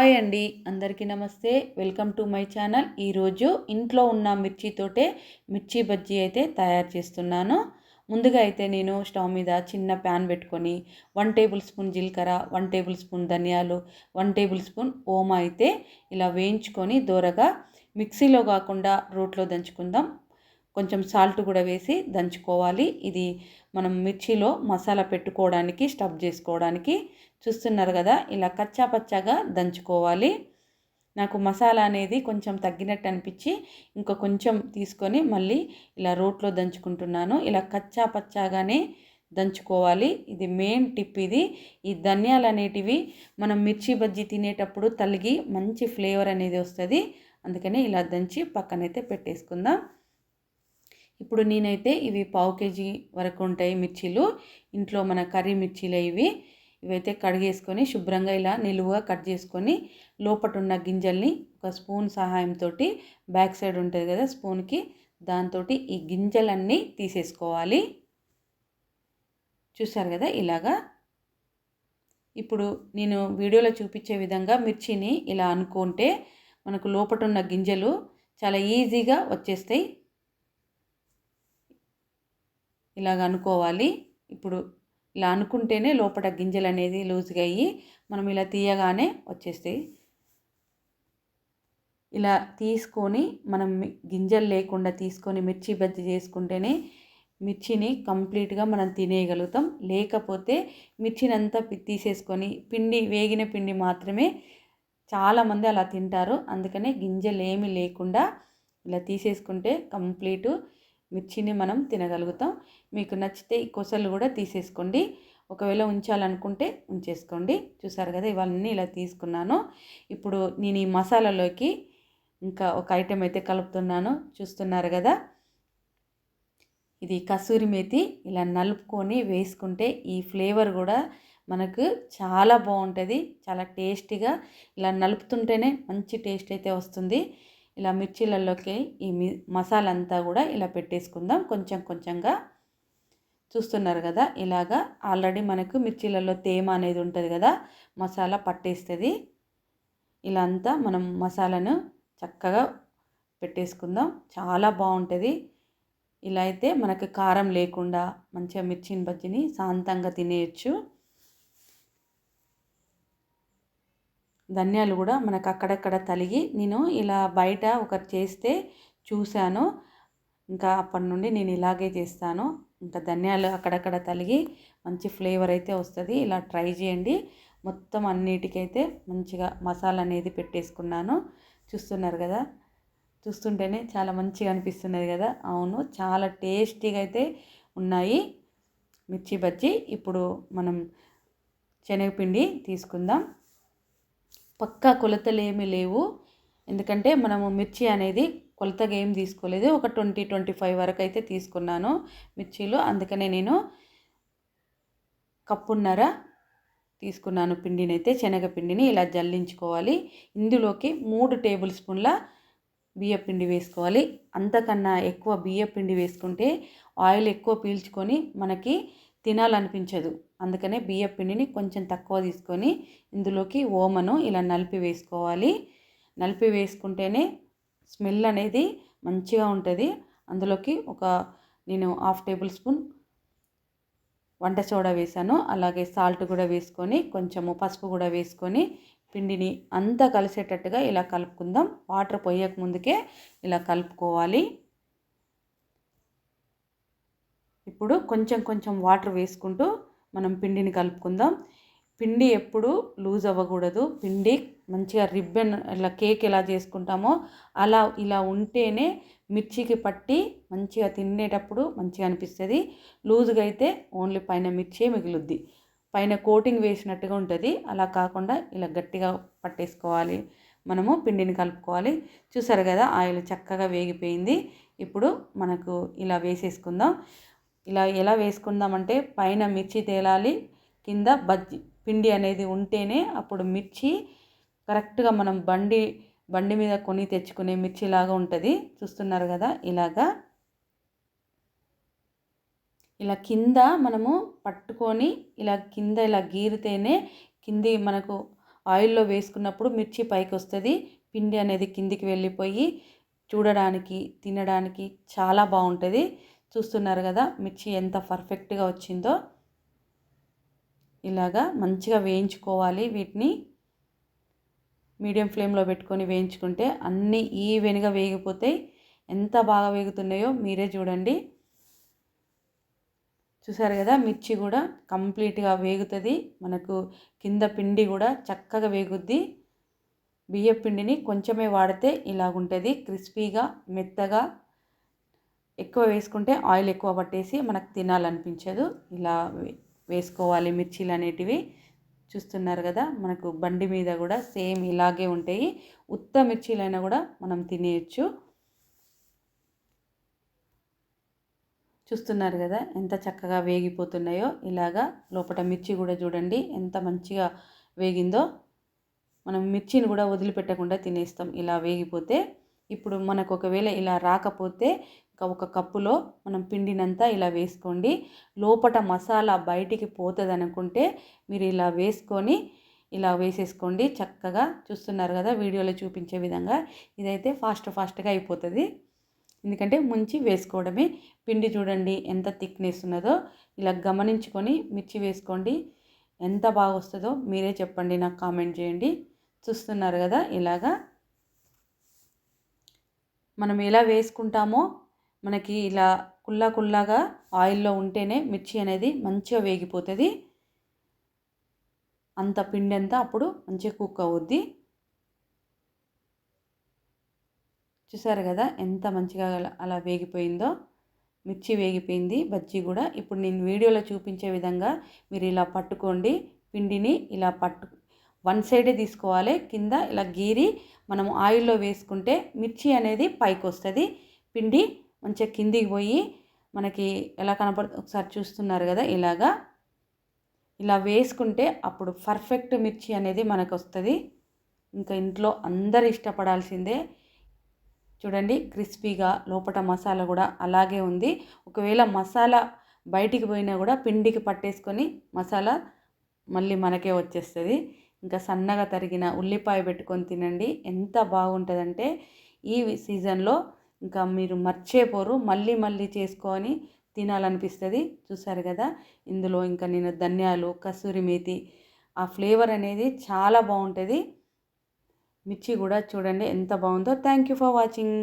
Hi అండి, అందరికీ నమస్తే. Welcome to my channel. ఈరోజు ఇంట్లో ఉన్న మిర్చితోటే మిర్చి బజ్జీ అయితే తయారు చేస్తున్నాను. ముందుగా అయితే నేను స్టవ్ మీద చిన్న ప్యాన్ పెట్టుకొని 1 టేబుల్ స్పూన్ జీలకర్ర, 1 టేబుల్ స్పూన్ ధనియాలు, 1 టేబుల్ స్పూన్ ఓమా అయితే ఇలా వేయించుకొని దోరగా మిక్సీలో కాకుండా రోట్లో దంచుకుందాం. కొంచెం సాల్ట్ కూడా వేసి దంచుకోవాలి. ఇది మనం మిర్చిలో మసాలా పెట్టుకోవడానికి, స్టఫ్ చేసుకోవడానికి. చూస్తున్నారు కదా, ఇలా కచ్చా పచ్చాగా దంచుకోవాలి. నాకు మసాలా అనేది కొంచెం తగ్గినట్టు అనిపించి ఇంకా కొంచెం తీసుకొని మళ్ళీ ఇలా రోట్లో దంచుకుంటున్నాను. ఇలా కచ్చా పచ్చాగానే దంచుకోవాలి. ఇది మెయిన్ టిప్. ఈ ధనియాలు అనేటివి మనం మిర్చి బజ్జీ తినేటప్పుడు తలిగి మంచి ఫ్లేవర్ అనేది వస్తుంది. అందుకని ఇలా దంచి పక్కనైతే పెట్టేసుకుందాం. ఇప్పుడు నేనైతే ఇవి 1/2 కేజీ వరకు ఉంటాయి మిర్చీలు. ఇంట్లో మన కర్రీ మిర్చీలే ఇవైతే కడిగేసుకొని శుభ్రంగా ఇలా నిలువుగా కట్ చేసుకొని లోపట ఉన్న గింజల్ని ఒక స్పూన్ సహాయంతో బ్యాక్ సైడ్ ఉంటుంది కదా స్పూన్కి, దాంతో ఈ గింజలన్నీ తీసేసుకోవాలి. చూసారు కదా ఇలాగా. ఇప్పుడు నేను వీడియోలో చూపించే విధంగా మిర్చిని ఇలా అనుకుంటే మనకు లోపట ఉన్న గింజలు చాలా ఈజీగా వచ్చేస్తాయి. ఇలాగ అనుకోవాలి. ఇప్పుడు ఇలా అనుకుంటేనే లోపల గింజలు అనేది లూజ్గా అయ్యి మనం ఇలా తీయగానే వచ్చేస్తాయి. ఇలా తీసుకొని మనం గింజలు లేకుండా తీసుకొని మిర్చి బజ్జీ చేసుకుంటేనే మిర్చిని కంప్లీట్గా మనం తినేయగలుగుతాం. లేకపోతే మిర్చిని అంతా తీసేసుకొని వేగిన పిండి మాత్రమే చాలామంది అలా తింటారు. అందుకనే గింజలు ఏమీ లేకుండా ఇలా తీసేసుకుంటే కంప్లీటు మిర్చిని మనం తినగలుగుతాం. మీకు నచ్చితే ఈ కొసలు కూడా తీసేసుకోండి. ఒకవేళ ఉంచాలనుకుంటే ఉంచేసుకోండి. చూసారు కదా, ఇవన్నీ ఇలా తీసుకున్నాను. ఇప్పుడు నేను ఈ మసాలాలోకి ఇంకా ఒక ఐటెం అయితే కలుపుతున్నాను. చూస్తున్నారు కదా, ఇది కసూరి మేతి. ఇలా నలుపుకొని వేసుకుంటే ఈ ఫ్లేవర్ కూడా మనకు చాలా బాగుంటుంది. చాలా టేస్టీగా ఇలా నలుపుతుంటేనే మంచి టేస్ట్ అయితే వస్తుంది. ఇలా మిర్చీలలోకి ఈ మసాలా అంతా కూడా ఇలా పెట్టేసుకుందాం కొంచెం కొంచెంగా. చూస్తున్నారు కదా, ఇలాగా ఆల్రెడీ మనకు మిర్చీలలో తేమ అనేది ఉంటుంది కదా, మసాలా పట్టేస్తుంది. ఇలా అంతా మనం మసాలాను చక్కగా పెట్టేసుకుందాం. చాలా బాగుంటుంది. ఇలా అయితే మనకు కారం లేకుండా మంచిగా మిర్చిని బజ్జీని శాంతంగా తినేయచ్చు. ధనియాలు కూడా మనకు అక్కడక్కడ తలిగి నేను ఇలా బయట ఒకటి చేస్తే చూశాను. ఇంకా అప్పటి నుండి నేను ఇలాగే చేస్తాను. ఇంకా ధనియాలు అక్కడక్కడ తలిగి మంచి ఫ్లేవర్ అయితే వస్తుంది. ఇలా ట్రై చేయండి. మొత్తం అన్నిటికైతే మంచిగా మసాలా అనేది పెట్టేసుకున్నాను. చూస్తున్నారు కదా, చూస్తుంటేనే చాలా మంచిగా అనిపిస్తున్నది కదా. అవును, చాలా టేస్టీగా అయితే ఉన్నాయి మిర్చి బజ్జీ. ఇప్పుడు మనం శనగపిండి తీసుకుందాం. పక్కా కొలతలు ఏమీ లేవు, ఎందుకంటే మనము మిర్చి అనేది కొలతగా ఏం తీసుకోలేదు. ఒక 20-25 వరకు అయితే తీసుకున్నాను మిర్చీలు. అందుకనే నేను కప్పున్నర తీసుకున్నాను పిండిని అయితే. శనగపిండిని ఇలా జల్లించుకోవాలి. ఇందులోకి 3 టేబుల్ స్పూన్ల బియ్యపిండి వేసుకోవాలి. అంతకన్నా ఎక్కువ బియ్యపిండి వేసుకుంటే ఆయిల్ ఎక్కువ పీల్చుకొని మనకి తినాలనిపించదు. అందుకనే బియ్యపిండిని కొంచెం తక్కువ తీసుకొని ఇందులోకి ఓమను ఇలా నలిపి వేసుకోవాలి. నలిపి వేసుకుంటేనే స్మెల్ అనేది మంచిగా ఉంటుంది. అందులోకి నేను 1/2 టేబుల్ స్పూన్ వంట సోడా వేసాను. అలాగే సాల్ట్ కూడా వేసుకొని కొంచెము పసుపు కూడా వేసుకొని పిండిని అంతా కలిసేటట్టుగా ఇలా కలుపుకుందాం. వాటర్ పోయక ముందుకే ఇలా కలుపుకోవాలి. ఇప్పుడు కొంచెం కొంచెం వాటర్ వేసుకుంటూ మనం పిండిని కలుపుకుందాం. పిండి ఎప్పుడు లూజ్ అవ్వకూడదు. పిండి మంచిగా రిబ్బన్ ఇలా కేక్ ఎలా చేసుకుంటామో అలా ఇలా ఉంటేనే మిర్చికి పట్టి మంచిగా తినేటప్పుడు మంచిగా అనిపిస్తుంది. లూజ్గా అయితే ఓన్లీ పైన మిర్చే మిగులుద్ది, పైన కోటింగ్ వేసినట్టుగా ఉంటుంది. అలా కాకుండా ఇలా గట్టిగా పట్టేసుకోవాలి. మనము పిండిని కలుపుకోవాలి. చూసారు కదా, ఆయిల్ చక్కగా వేగిపోయింది. ఇప్పుడు మనకు ఇలా వేసేసుకుందాం. ఇలా ఎలా వేసుకుందామంటే పైన మిర్చి తేలాలి, కింద పిండి అనేది ఉంటేనే అప్పుడు మిర్చి కరెక్ట్గా మనం బండి మీద కొని తెచ్చుకునే మిర్చిలాగా ఉంటుంది. చూస్తున్నారు కదా, ఇలా కింద మనము పట్టుకొని ఇలా కింద ఇలా గీరితేనే కింది మనకు ఆయిల్లో వేసుకున్నప్పుడు మిర్చి పైకి వస్తుంది, పిండి అనేది కిందికి వెళ్ళిపోయి చూడడానికి తినడానికి చాలా బాగుంటుంది. చూస్తున్నారు కదా మిర్చి ఎంత పర్ఫెక్ట్గా వచ్చిందో. ఇలాగా మంచిగా వేయించుకోవాలి. వీటిని మీడియం ఫ్లేమ్లో పెట్టుకొని వేయించుకుంటే అన్నీ ఈవెన్గా వేగిపోతాయి. ఎంత బాగా వేగుతున్నాయో మీరే చూడండి. చూసారు కదా మిర్చి కూడా కంప్లీట్గా వేగుతుంది. మనకు కింద పిండి కూడా చక్కగా వేగుద్ది. బియ్యం పిండిని కొంచెమే వాడితే ఇలాగుంటుంది, క్రిస్పీగా మెత్తగా. ఎక్కువ వేసుకుంటే ఆయిల్ ఎక్కువ పట్టేసి మనకు తినాలనిపించదు. ఇలా వేసుకోవాలి మిర్చీలు అనేటివి. చూస్తున్నారు కదా మనకు బండి మీద కూడా సేమ్ ఇలాగే ఉంటాయి. ఉత్త మిర్చీలైనా కూడా మనం తినేయచ్చు. చూస్తున్నారు కదా ఎంత చక్కగా వేగిపోతున్నాయో. ఇలాగా లోపల మిర్చి కూడా చూడండి ఎంత మంచిగా వేగిందో. మనం మిర్చిని కూడా వదిలిపెట్టకుండా తినేస్తాం ఇలా వేగిపోతే. ఇప్పుడు మనకు ఒకవేళ ఇలా రాకపోతే ఒక కప్పులో మనం పిండినంతా ఇలా వేసుకోండి. లోపల మసాలా బయటికి పోతుంది అనుకుంటే మీరు ఇలా వేసుకొని ఇలా వేసేసుకోండి చక్కగా. చూస్తున్నారు కదా వీడియోలో చూపించే విధంగా. ఇదైతే ఫాస్ట్గా అయిపోతుంది, ఎందుకంటే ముంచి వేసుకోవడమే. పిండి చూడండి ఎంత థిక్నెస్ ఉన్నదో. ఇలా గమనించుకొని మిర్చి వేసుకోండి. ఎంత బాగా వస్తుందో మీరే చెప్పండి, నాకు కామెంట్ చేయండి. చూస్తున్నారు కదా ఇలాగా మనం ఎలా వేసుకుంటామో మనకి ఇలా కుల్లాగా ఆయిల్లో ఉంటేనే మిర్చి అనేది మంచిగా వేగిపోతుంది. అంత పిండి అంతా అప్పుడు మంచిగా కుక్ అవుద్ది. చూసారు కదా ఎంత మంచిగా అలా వేగిపోయిందో. మిర్చి వేగిపోయింది, బజ్జీ కూడా. ఇప్పుడు నేను వీడియోలో చూపించే విధంగా మీరు ఇలా పట్టుకోండి. పిండిని ఇలా వన్ సైడే తీసుకోవాలి. కింద ఇలా గీరి మనం ఆయిల్లో వేసుకుంటే మిర్చి అనేది పైకి వస్తుంది. పిండి మంచిగా కిందికి పోయి మనకి ఎలా కనపడుతుంది ఒకసారి చూస్తున్నారు కదా. ఇలా వేసుకుంటే అప్పుడు పర్ఫెక్ట్ మిర్చి అనేది మనకు వస్తుంది. ఇంకా ఇంట్లో అందరు ఇష్టపడాల్సిందే. చూడండి క్రిస్పీగా లోపల మసాలా కూడా అలాగే ఉంది. ఒకవేళ మసాలా బయటికి పోయినా కూడా పిండికి పట్టేసుకొని మసాలా మళ్ళీ మనకే వచ్చేస్తుంది. ఇంకా సన్నగా తరిగిన ఉల్లిపాయ పెట్టుకొని తినండి, ఎంత బాగుంటుందంటే ఈ సీజన్లో ఇంకా మీరు మర్చిపోరు. మళ్ళీ చేసుకొని తినాలనిపిస్తుంది. చూసారు కదా ఇందులో ఇంకా నేను ధనియాలు, కసూరి మేతి, ఆ ఫ్లేవర్ అనేది చాలా బాగుంటుంది. మిర్చి కూడా చూడండి ఎంత బాగుందో. Thank you for watching.